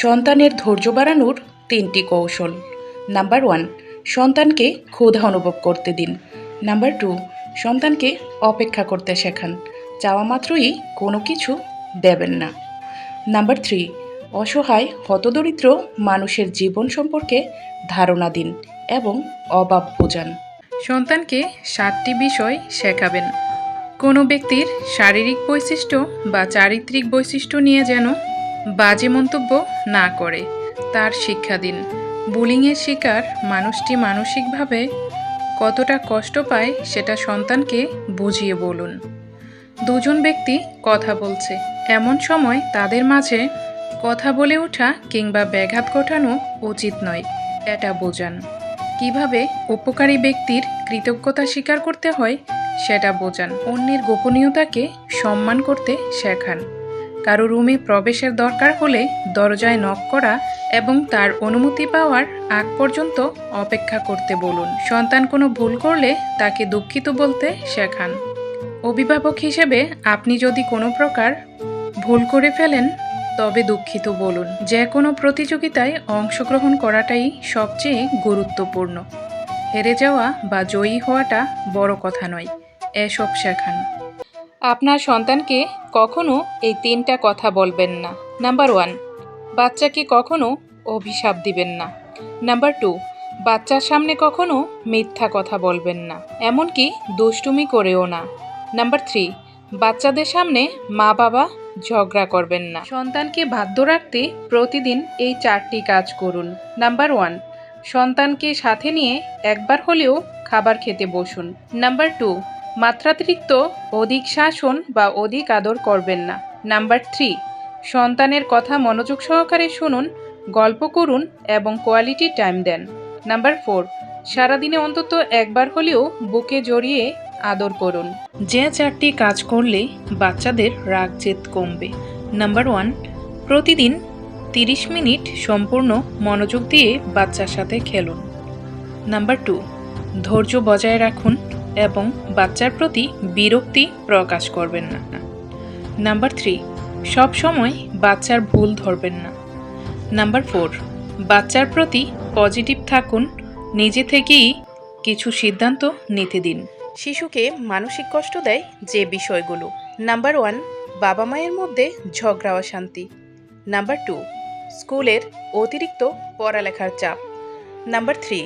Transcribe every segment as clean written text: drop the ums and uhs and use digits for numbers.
সন্তানের ধৈর্য বাড়ানোর 3টি কৌশল। নাম্বার 1, সন্তানকে ক্ষুধা অনুভব করতে দিন। নাম্বার 2, সন্তানকে অপেক্ষা করতে শেখান, চাওয়া মাত্রই কোনো কিছু দেবেন না। নাম্বার 3, অসহায় হতদরিদ্র মানুষের জীবন সম্পর্কে ধারণা দিন এবং অভাব বোঝান। সন্তানকে 7টি বিষয় শেখাবেন। কোনো ব্যক্তির শারীরিক বৈশিষ্ট্য বা চারিত্রিক বৈশিষ্ট্য নিয়ে যেন বাজে মন্তব্য না করে তার শিক্ষা দিন। বুলিংয়ের শিকার মানুষটি মানসিকভাবে কতটা কষ্ট পায় সেটা সন্তানকে বুঝিয়ে বলুন। দুজন ব্যক্তি কথা বলছে, এমন সময় তাদের মাঝে কথা বলে ওঠা কিংবা ব্যাঘাত ঘটানো উচিত নয়, এটা বোঝান। কিভাবে উপকারী ব্যক্তির কৃতজ্ঞতা স্বীকার করতে হয় সেটা বোঝান। অন্যের গোপনীয়তাকে সম্মান করতে শেখান। কারো রুমে প্রবেশের দরকার হলে দরজায় নক করা এবং তার অনুমতি পাওয়ার আগ পর্যন্ত অপেক্ষা করতে বলুন। সন্তান কোনো ভুল করলে তাকে দুঃখিত বলতে শেখান। অভিভাবক হিসেবে আপনি যদি কোনো প্রকার ভুল করে ফেলেন তবে দুঃখিত বলুন। যে কোনো প্রতিযোগিতায় অংশগ্রহণ করাটাই সবচেয়ে গুরুত্বপূর্ণ। হেরে যাওয়া বা জয়ী হওয়াটা বড় কথা নয়, এসব শেখান। আপনার সন্তানকে কখনো এই 3টা কথা বলবেন না। নাম্বার 1, বাচ্চাকে কখনো অভিশাপ দিবেন না। নাম্বার 2, বাচ্চার সামনে কখনো মিথ্যা কথা বলবেন না, এমনকি দুষ্টুমি করেও না। নাম্বার 3, বাচ্চাদের সামনে মা বাবা ঝগড়া করবেন না। সন্তানকে বাধ্য রাখতে প্রতিদিন এই 4টি কাজ করুন। নাম্বার 1, সন্তানকে সাথে নিয়ে একবার হলেও খাবার খেতে বসুন। নাম্বার 2, মাত্রাতিরিক্ত অধিক শাসন বা অধিক আদর করবেন না। নাম্বার 3, সন্তানের কথা মনোযোগ সহকারে শুনুন, গল্প করুন এবং কোয়ালিটি টাইম দেন। নাম্বার 4, সারাদিনে অন্তত একবার হলেও বুকে জড়িয়ে আদর করুন। যে 4টি কাজ করলে বাচ্চাদের রাগ জেদ কমবে। নাম্বার 1, প্রতিদিন 30 মিনিট সম্পূর্ণ মনোযোগ দিয়ে বাচ্চার সাথে খেলুন। নাম্বার 2, ধৈর্য বজায় রাখুন এবং বাচ্চার প্রতি বিরক্তি প্রকাশ করবেন না। নাম্বার 3, সব সময় বাচ্চার ভুল ধরবেন না। নাম্বার 4, বাচ্চার প্রতি পজিটিভ থাকুন, নিজে থেকেই কিছু সিদ্ধান্ত নিতে দিন। শিশুকে মানসিক কষ্ট দেয় যে বিষয়গুলো। নাম্বার 1, বাবা মায়ের মধ্যে ঝগড়া অশান্তি। নাম্বার 2, স্কুলের অতিরিক্ত পড়ালেখার চাপ। নাম্বার 3,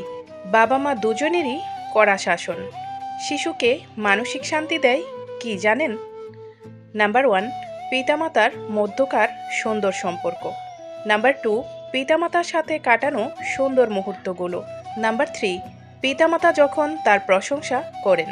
বাবা মা দুজনেরই কড়া শাসন। শিশুকে মানসিক শান্তি দেয় কি জানেন? নাম্বার 1, পিতামাতার মধ্যকার সুন্দর সম্পর্ক। নাম্বার 2, পিতামাতার সাথে কাটানো সুন্দর মুহূর্তগুলো। নাম্বার 3, পিতামাতা যখন তার প্রশংসা করেন।